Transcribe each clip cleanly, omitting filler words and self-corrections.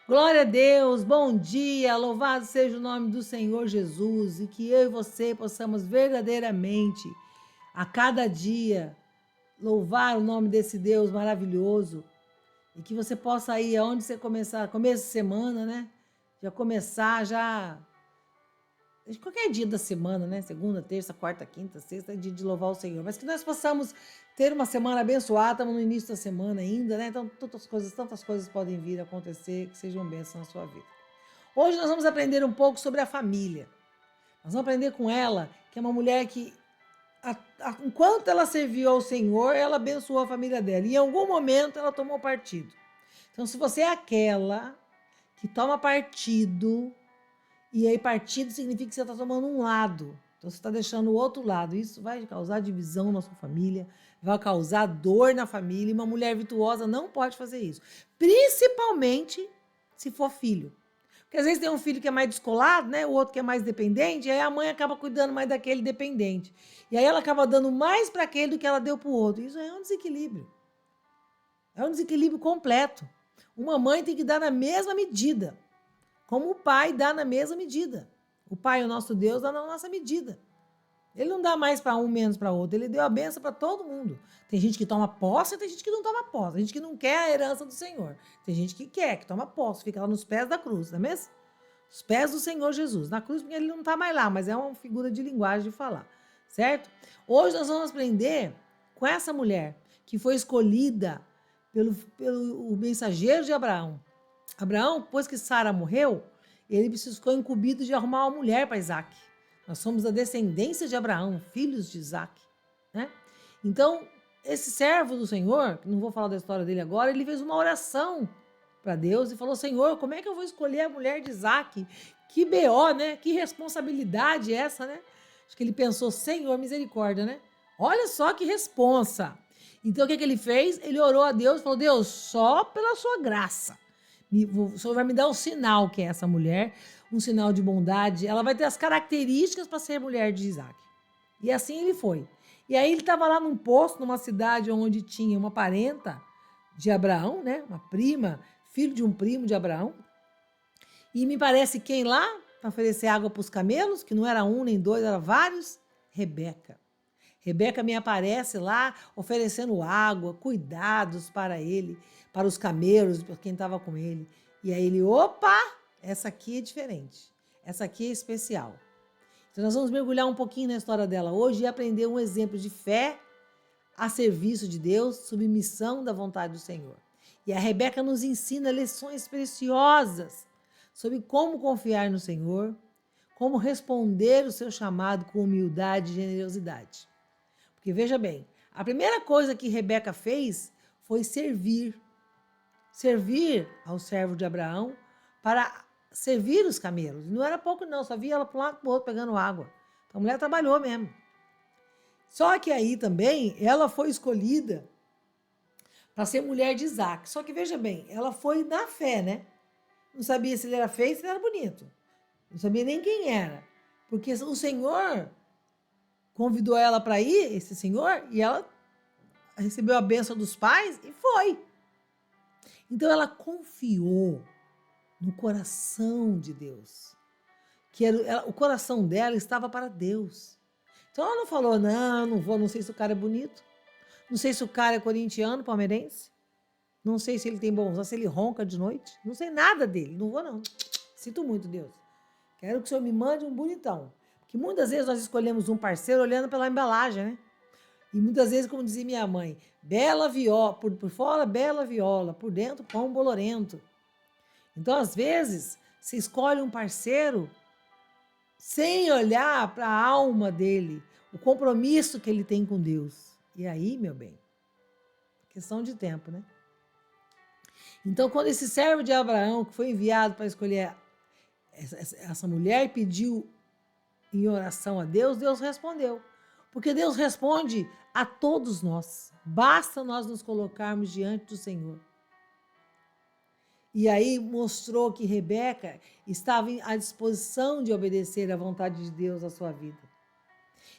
Glória a Deus, bom dia, louvado seja o nome do Senhor Jesus e que eu e você possamos verdadeiramente, a cada dia, louvar o nome desse Deus maravilhoso e que você possa ir aonde você começar, começo de semana, né? Já começar, já qualquer dia da semana, né? Segunda, terça, quarta, quinta, sexta, é dia de louvar o Senhor. Mas que nós possamos ter uma semana abençoada, estamos no início da semana ainda, né? Então, tantas coisas podem vir a acontecer que sejam bênçãos na sua vida. Hoje nós vamos aprender um pouco sobre a família. Nós vamos aprender com ela, que é uma mulher que, enquanto ela serviu ao Senhor, ela abençoou a família dela. E em algum momento ela tomou partido. Então, se você é aquela que toma partido, e aí partido significa que você está tomando um lado. Então você está deixando o outro lado. Isso vai causar divisão na sua família, vai causar dor na família. E uma mulher virtuosa não pode fazer isso. Principalmente se for filho. Porque às vezes tem um filho que é mais descolado, né? O outro que é mais dependente, e aí a mãe acaba cuidando mais daquele dependente. E aí ela acaba dando mais para aquele do que ela deu para o outro. Isso é um desequilíbrio. É um desequilíbrio completo. Uma mãe tem que dar na mesma medida, como o pai dá na mesma medida. O pai, o nosso Deus, dá na nossa medida. Ele não dá mais para um, menos para outro. Ele deu a benção para todo mundo. Tem gente que toma posse e tem gente que não toma posse. Tem gente que não quer a herança do Senhor. Tem gente que quer, que toma posse, fica lá nos pés da cruz, não é mesmo? Os pés do Senhor Jesus. Na cruz, porque ele não está mais lá, mas é uma figura de linguagem de falar, certo? Hoje nós vamos aprender com essa mulher que foi escolhida pelo mensageiro de Abraão. Abraão, depois que Sara morreu, ele ficou incumbido de arrumar uma mulher para Isaac. Nós somos a descendência de Abraão, filhos de Isaac, né? Então, esse servo do Senhor, não vou falar da história dele agora, ele fez uma oração para Deus e falou: Senhor, como é que eu vou escolher a mulher de Isaac? Que BO, né? Que responsabilidade essa, né? Acho que ele pensou: Senhor, misericórdia, né? Olha só que responsa. Então, o que ele fez? Ele orou a Deus e falou: Deus, só pela sua graça. O Senhor vai me dar um sinal que é essa mulher, um sinal de bondade. Ela vai ter as características para ser mulher de Isaac. E assim ele foi. E aí ele estava lá num poço, numa cidade onde tinha uma parenta de Abraão, né? Uma prima, filho de um primo de Abraão. E me parece quem lá, para oferecer água para os camelos, que não era um nem dois, era vários, Rebeca. Rebeca me aparece lá oferecendo água, cuidados para ele, para os camelos, para quem estava com ele. E aí ele, opa, essa aqui é diferente, essa aqui é especial. Então nós vamos mergulhar um pouquinho na história dela hoje e aprender um exemplo de fé a serviço de Deus, submissão da vontade do Senhor. E a Rebeca nos ensina lições preciosas sobre como confiar no Senhor, como responder o seu chamado com humildade e generosidade. Porque veja bem, a primeira coisa que Rebeca fez foi servir. Servir ao servo de Abraão para servir os camelos. Não era pouco não, só via ela para um lado e para o outro pegando água. Então a mulher trabalhou mesmo. Só que aí também ela foi escolhida para ser mulher de Isaac. Só que veja bem, ela foi na fé, né? Não sabia se ele era feio, se ele era bonito. Não sabia nem quem era. Porque o Senhor convidou ela para ir, esse senhor, e ela recebeu a bênção dos pais e foi. Então ela confiou no coração de Deus, que o coração dela estava para Deus. Então ela não falou: não, não vou, não sei se o cara é bonito, não sei se o cara é corintiano, palmeirense, não sei se ele tem bons, se ele ronca de noite, não sei nada dele, não vou não. Sinto muito, Deus. Quero que o Senhor me mande um bonitão. Porque muitas vezes nós escolhemos um parceiro olhando pela embalagem, né? E muitas vezes, como dizia minha mãe, bela viola, por fora bela viola, por dentro pão bolorento. Então, às vezes, se escolhe um parceiro sem olhar para a alma dele, o compromisso que ele tem com Deus. E aí, meu bem, questão de tempo, né? Então, quando esse servo de Abraão, que foi enviado para escolher essa mulher, pediu em oração a Deus, Deus respondeu. Porque Deus responde a todos nós. Basta nós nos colocarmos diante do Senhor. E aí mostrou que Rebeca estava à disposição de obedecer à vontade de Deus na sua vida.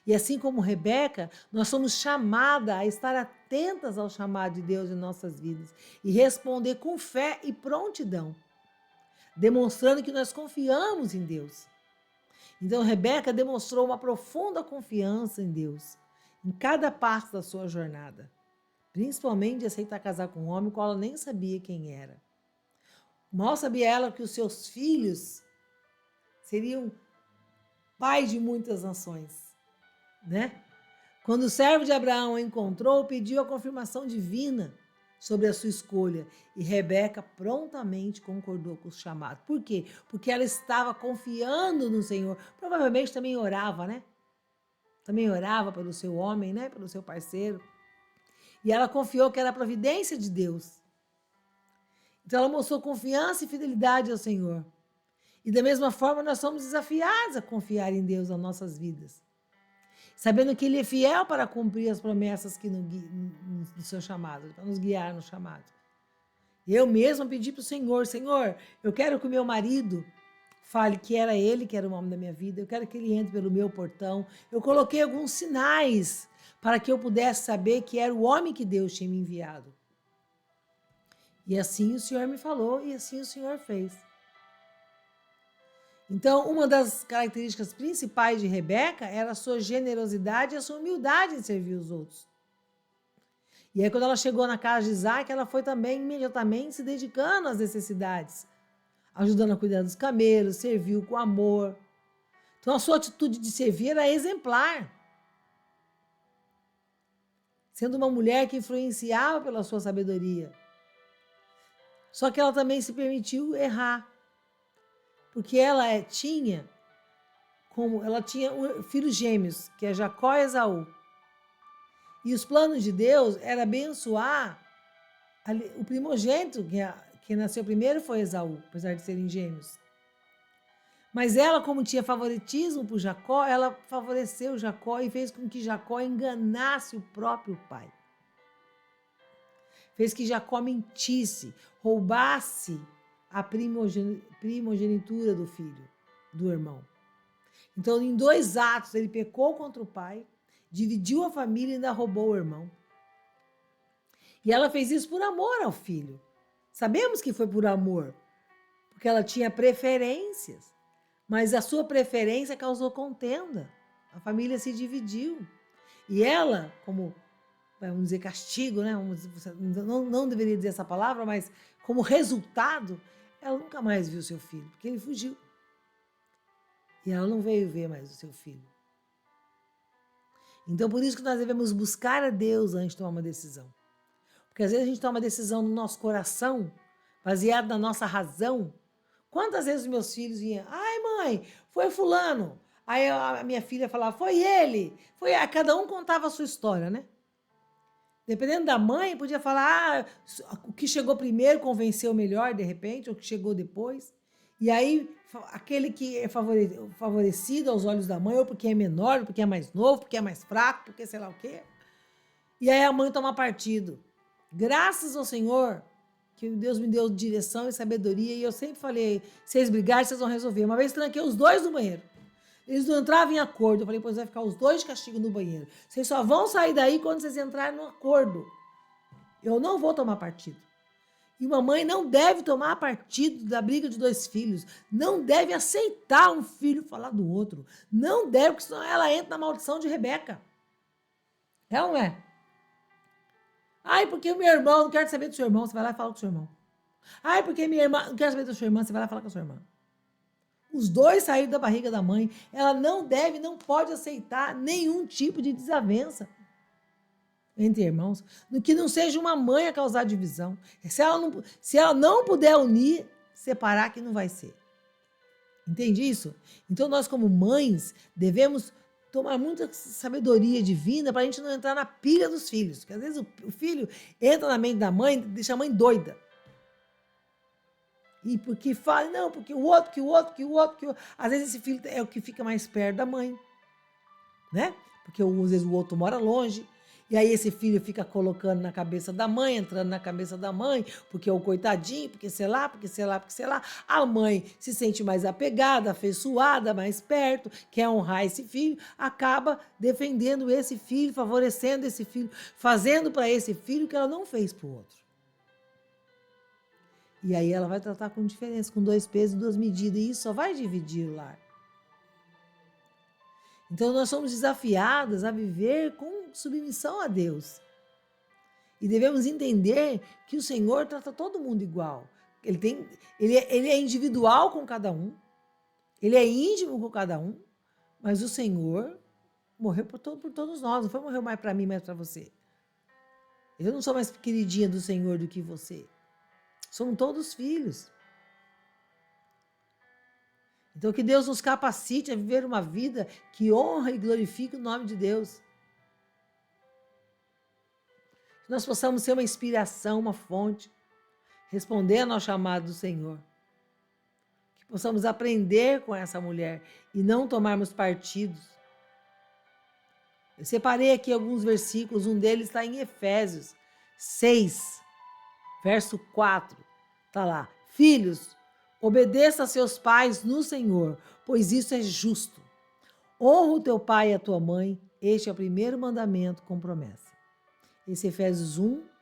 E assim como Rebeca, nós somos chamadas a estar atentas ao chamado de Deus em nossas vidas e responder com fé e prontidão. demonstrando que nós confiamos em Deus. Então, Rebeca demonstrou uma profunda confiança em Deus, em cada passo da sua jornada, principalmente de aceitar casar com um homem qual ela nem sabia quem era. Mal sabia ela que os seus filhos seriam pais de muitas nações, né? Quando o servo de Abraão a encontrou, pediu a confirmação divina sobre a sua escolha, e Rebeca prontamente concordou com o chamado. Por quê? Porque ela estava confiando no Senhor. Provavelmente também orava, né? Também orava pelo seu homem, né? Pelo seu parceiro. E ela confiou que era a providência de Deus. Então ela mostrou confiança e fidelidade ao Senhor. E da mesma forma nós somos desafiados a confiar em Deus nas nossas vidas, sabendo que Ele é fiel para cumprir as promessas que no seu chamado, para nos guiar no chamado. Eu mesma pedi para o Senhor, Senhor, eu quero que o meu marido fale que era ele que era o homem da minha vida, eu quero que ele entre pelo meu portão. Eu coloquei alguns sinais para que eu pudesse saber que era o homem que Deus tinha me enviado. E assim o Senhor me falou, e assim o Senhor fez. Então, uma das características principais de Rebeca era a sua generosidade e a sua humildade em servir os outros. E aí, quando ela chegou na casa de Isaac, ela foi também imediatamente se dedicando às necessidades, ajudando a cuidar dos camelos, serviu com amor. Então, a sua atitude de servir era exemplar, sendo uma mulher que influenciava pela sua sabedoria. Só que ela também se permitiu errar, porque ela tinha filhos gêmeos, que é Jacó e Esaú. E os planos de Deus era abençoar o primogênito, que nasceu primeiro foi Esaú, apesar de serem gêmeos. Mas ela, como tinha favoritismo por Jacó, ela favoreceu Jacó e fez com que Jacó enganasse o próprio pai. Fez que Jacó mentisse, roubasse a primogenitura do filho, do irmão. Então, em 2 atos, ele pecou contra o pai, dividiu a família e ainda roubou o irmão. E ela fez isso por amor ao filho. Sabemos que foi por amor, porque ela tinha preferências, mas a sua preferência causou contenda. A família se dividiu. E ela, como, vamos dizer, castigo, né? Não deveria dizer essa palavra, mas como resultado, ela nunca mais viu seu filho, porque ele fugiu. E ela não veio ver mais o seu filho. Então, por isso que nós devemos buscar a Deus antes de tomar uma decisão. Porque às vezes a gente toma uma decisão no nosso coração, baseado na nossa razão. Quantas vezes os meus filhos vinham, ai mãe, foi fulano. Aí a minha filha falava, foi ele. Cada um contava a sua história, né? Dependendo da mãe, podia falar, o que chegou primeiro convenceu melhor, de repente, ou o que chegou depois. E aí, aquele que é favorecido aos olhos da mãe, ou porque é menor, ou porque é mais novo, porque é mais fraco, porque sei lá o quê. E aí a mãe toma partido. Graças ao Senhor, que Deus me deu direção e sabedoria, e eu sempre falei, se vocês brigarem, vocês vão resolver. Uma vez tranquei os 2 no banheiro. Eles não entravam em acordo. Eu falei, pois vai ficar os 2 de castigo no banheiro. Vocês só vão sair daí quando vocês entrarem no acordo. Eu não vou tomar partido. E uma mãe não deve tomar partido da briga de 2 filhos. Não deve aceitar um filho falar do outro. Não deve, porque senão ela entra na maldição de Rebeca. É ou não é? Ai, porque o meu irmão, não quero saber do seu irmão, você vai lá e fala com o seu irmão. Ai, porque minha irmã, não quero saber da sua irmã, você vai lá e fala com a sua irmã. Os 2 saíram da barriga da mãe. Ela não pode aceitar nenhum tipo de desavença entre irmãos, que não seja uma mãe a causar divisão. Se ela não puder unir, separar que não vai ser. Entende isso? Então nós como mães devemos tomar muita sabedoria divina para a gente não entrar na pilha dos filhos. Porque às vezes o filho entra na mente da mãe, deixa a mãe doida. E porque fala, não, porque o outro. Às vezes esse filho é o que fica mais perto da mãe, né? Porque às vezes o outro mora longe. E aí esse filho fica colocando na cabeça da mãe, entrando na cabeça da mãe, porque é o coitadinho, porque sei lá. A mãe se sente mais apegada, afeiçoada, mais perto, quer honrar esse filho, acaba defendendo esse filho, favorecendo esse filho, fazendo para esse filho o que ela não fez para o outro. E aí ela vai tratar com diferença, com 2 pesos e 2 medidas, e isso só vai dividir o lar. Então nós somos desafiadas a viver com submissão a Deus. E devemos entender que o Senhor trata todo mundo igual. Ele é individual com cada um, ele é íntimo com cada um, mas o Senhor morreu por todos nós, não foi morrer mais para mim, mais para você. Eu não sou mais queridinha do Senhor do que você. Somos todos filhos. Então que Deus nos capacite a viver uma vida que honra e glorifique o nome de Deus. Que nós possamos ser uma inspiração, uma fonte, respondendo ao chamado do Senhor. Que possamos aprender com essa mulher e não tomarmos partidos. Eu separei aqui alguns versículos, um deles está em Efésios 6, verso 4. Está lá: filhos, obedeça a seus pais no Senhor, pois isso é justo. Honra o teu pai e a tua mãe, este é o primeiro mandamento com promessa. Esse é Efésios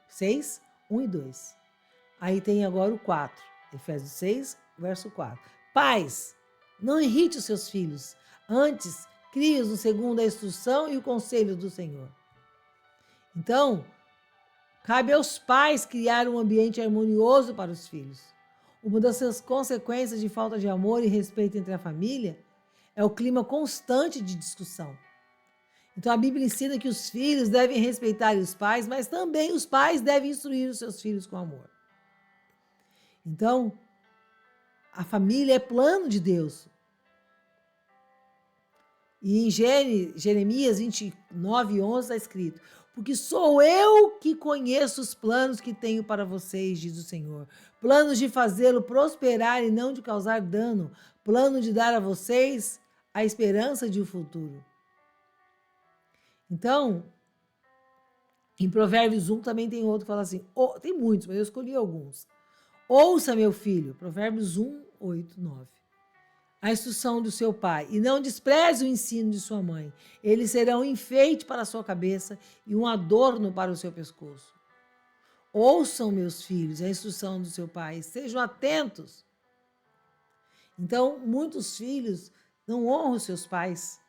6, 1 e 2. Aí tem agora o 4, Efésios 6, verso 4. Pais, não irrite os seus filhos, antes crie-os segundo a instrução e o conselho do Senhor. Então, cabe aos pais criar um ambiente harmonioso para os filhos. Uma das consequências de falta de amor e respeito entre a família é o clima constante de discussão. Então a Bíblia ensina que os filhos devem respeitar os pais, mas também os pais devem instruir os seus filhos com amor. Então, a família é plano de Deus. E em Jeremias 29, 11 está escrito: porque sou eu que conheço os planos que tenho para vocês, diz o Senhor. Planos de fazê-lo prosperar e não de causar dano. Plano de dar a vocês a esperança de um futuro. Então, em Provérbios 1 também tem outro que fala assim, tem muitos, mas eu escolhi alguns. Ouça, meu filho, Provérbios 1, 8, 9. A instrução do seu pai, e não despreze o ensino de sua mãe. Eles serão um enfeite para a sua cabeça e um adorno para o seu pescoço. Ouçam, meus filhos, a instrução do seu pai, sejam atentos. Então, muitos filhos não honram os seus pais.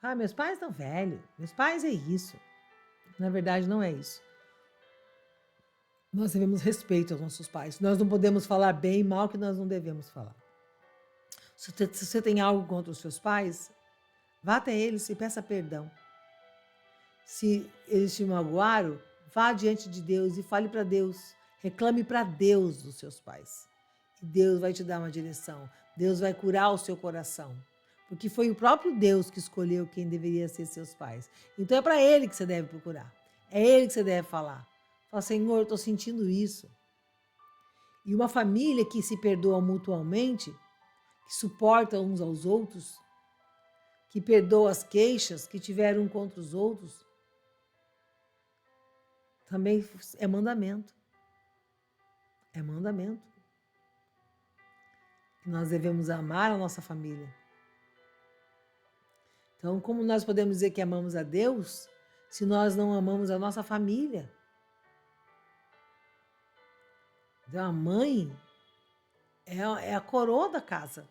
Ah, meus pais estão velhos, meus pais é isso. Na verdade, não é isso. Nós devemos respeito aos nossos pais. Nós não podemos falar bem e mal que nós não devemos falar. Se você tem algo contra os seus pais, vá até eles e peça perdão. Se eles te magoaram, vá diante de Deus e fale para Deus. Reclame para Deus dos seus pais. E Deus vai te dar uma direção. Deus vai curar o seu coração. Porque foi o próprio Deus que escolheu quem deveria ser seus pais. Então é para Ele que você deve procurar. É Ele que você deve falar. Fala, Senhor, eu estou sentindo isso. E uma família que se perdoa mutuamente, que suporta uns aos outros, que perdoa as queixas que tiveram um contra os outros, também é mandamento. É mandamento. Nós devemos amar a nossa família. Então, como nós podemos dizer que amamos a Deus se nós não amamos a nossa família? Então, a mãe é a coroa da casa.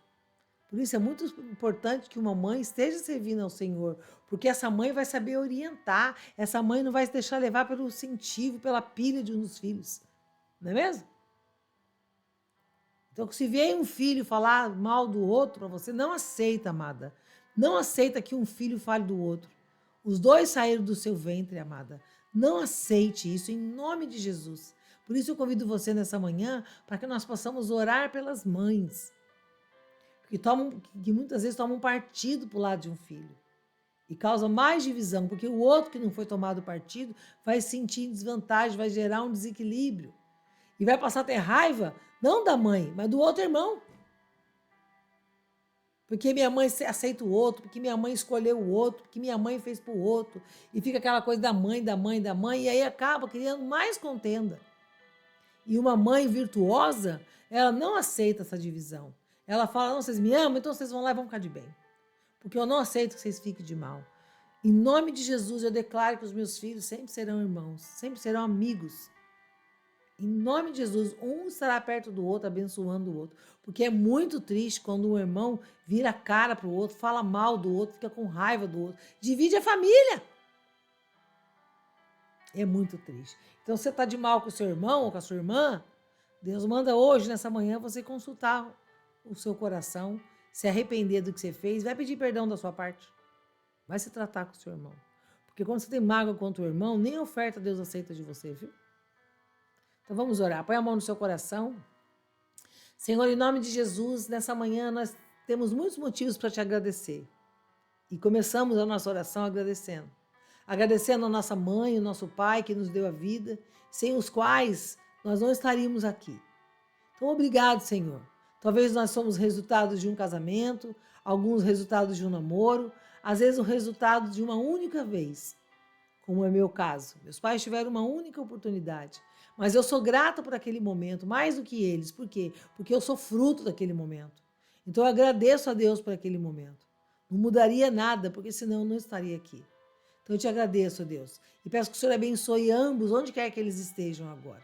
Por isso é muito importante que uma mãe esteja servindo ao Senhor, porque essa mãe vai saber orientar, essa mãe não vai se deixar levar pelo incentivo, pela pilha de um dos filhos. Não é mesmo? Então, se vier um filho falar mal do outro para você, não aceita, amada. Não aceita que um filho fale do outro. Os dois saíram do seu ventre, amada. Não aceite isso em nome de Jesus. Por isso eu convido você nessa manhã para que nós possamos orar pelas mães. Que muitas vezes tomam partido para o lado de um filho. E causa mais divisão, porque o outro que não foi tomado partido vai se sentir em desvantagem, vai gerar um desequilíbrio. E vai passar a ter raiva, não da mãe, mas do outro irmão. Porque minha mãe aceita o outro, porque minha mãe escolheu o outro, porque minha mãe fez para o outro. E fica aquela coisa da mãe, e aí acaba criando mais contenda. E uma mãe virtuosa, ela não aceita essa divisão. Ela fala, não, vocês me amam, então vocês vão lá e vão ficar de bem. Porque eu não aceito que vocês fiquem de mal. Em nome de Jesus, eu declaro que os meus filhos sempre serão irmãos, sempre serão amigos. Em nome de Jesus, um estará perto do outro, abençoando o outro. Porque é muito triste quando um irmão vira a cara para o outro, fala mal do outro, fica com raiva do outro. Divide a família. É muito triste. Então, você está de mal com o seu irmão ou com a sua irmã, Deus manda hoje, nessa manhã, você consultar o seu coração, se arrepender do que você fez, vai pedir perdão da sua parte. Vai se tratar com o seu irmão. Porque quando você tem mágoa contra o irmão, nem oferta Deus aceita de você, viu? Então vamos orar. Põe a mão no seu coração. Senhor, em nome de Jesus, nessa manhã nós temos muitos motivos para te agradecer. E começamos a nossa oração agradecendo. Agradecendo a nossa mãe, o nosso pai que nos deu a vida, sem os quais nós não estaríamos aqui. Então, obrigado, Senhor. Talvez nós somos resultados de um casamento, alguns resultados de um namoro, às vezes o resultado de uma única vez, como é meu caso. Meus pais tiveram uma única oportunidade, mas eu sou grata por aquele momento, mais do que eles. Por quê? Porque eu sou fruto daquele momento. Então, eu agradeço a Deus por aquele momento. Não mudaria nada, porque senão eu não estaria aqui. Então, eu te agradeço, Deus, e peço que o Senhor abençoe ambos, onde quer que eles estejam agora.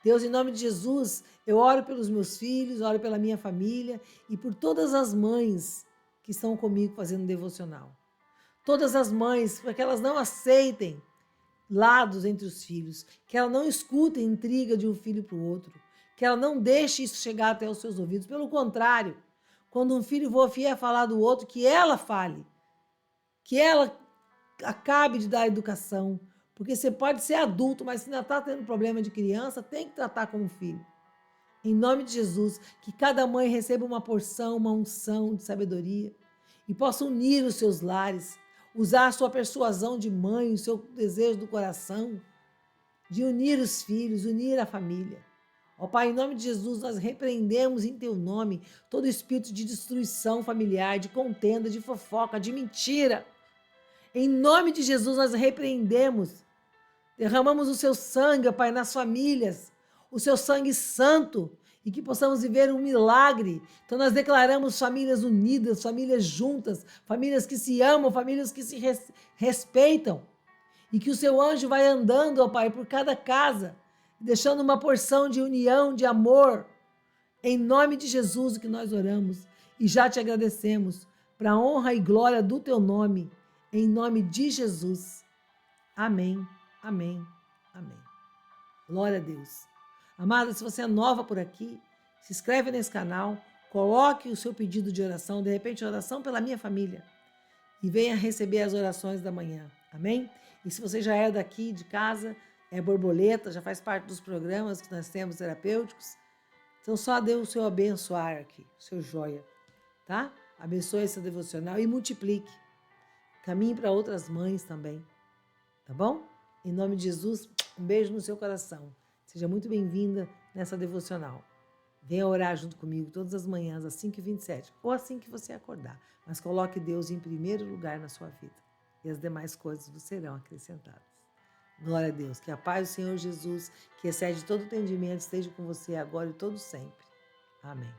Deus, em nome de Jesus, eu oro pelos meus filhos, oro pela minha família e por todas as mães que estão comigo fazendo devocional. Todas as mães, para que elas não aceitem lados entre os filhos, que ela não escutem intriga de um filho para o outro, que ela não deixe isso chegar até os seus ouvidos. Pelo contrário, quando um filho vier falar do outro, que ela fale, que ela acabe de dar educação, porque você pode ser adulto, mas se ainda está tendo problema de criança, tem que tratar como filho. Em nome de Jesus, que cada mãe receba uma porção, uma unção de sabedoria e possa unir os seus lares, usar a sua persuasão de mãe, o seu desejo do coração, de unir os filhos, unir a família. Ó Pai, em nome de Jesus, nós repreendemos em Teu nome todo espírito de destruição familiar, de contenda, de fofoca, de mentira. Em nome de Jesus, nós repreendemos. Derramamos o Seu sangue, ó Pai, nas famílias, o Seu sangue santo, e que possamos viver um milagre. Então nós declaramos famílias unidas, famílias juntas, famílias que se amam, famílias que se respeitam. E que o Seu anjo vai andando, ó Pai, por cada casa, deixando uma porção de união, de amor. Em nome de Jesus que nós oramos e já te agradecemos, para a honra e glória do Teu nome, em nome de Jesus. Amém, amém, amém. Glória a Deus. Amada, se você é nova por aqui, se inscreve nesse canal, coloque o seu pedido de oração, de repente oração pela minha família, e venha receber as orações da manhã. Amém? E se você já é daqui de casa, é borboleta, já faz parte dos programas que nós temos terapêuticos, então só dê o seu abençoar aqui, o seu joia, tá? Abençoe esse devocional e multiplique. Caminhe para outras mães também, tá bom? Em nome de Jesus, um beijo no seu coração. Seja muito bem-vinda nessa devocional. Venha orar junto comigo todas as manhãs, às 5h27, ou assim que você acordar. Mas coloque Deus em primeiro lugar na sua vida. E as demais coisas vos serão acrescentadas. Glória a Deus. Que a paz do Senhor Jesus, que excede todo entendimento, esteja com você agora e todo sempre. Amém.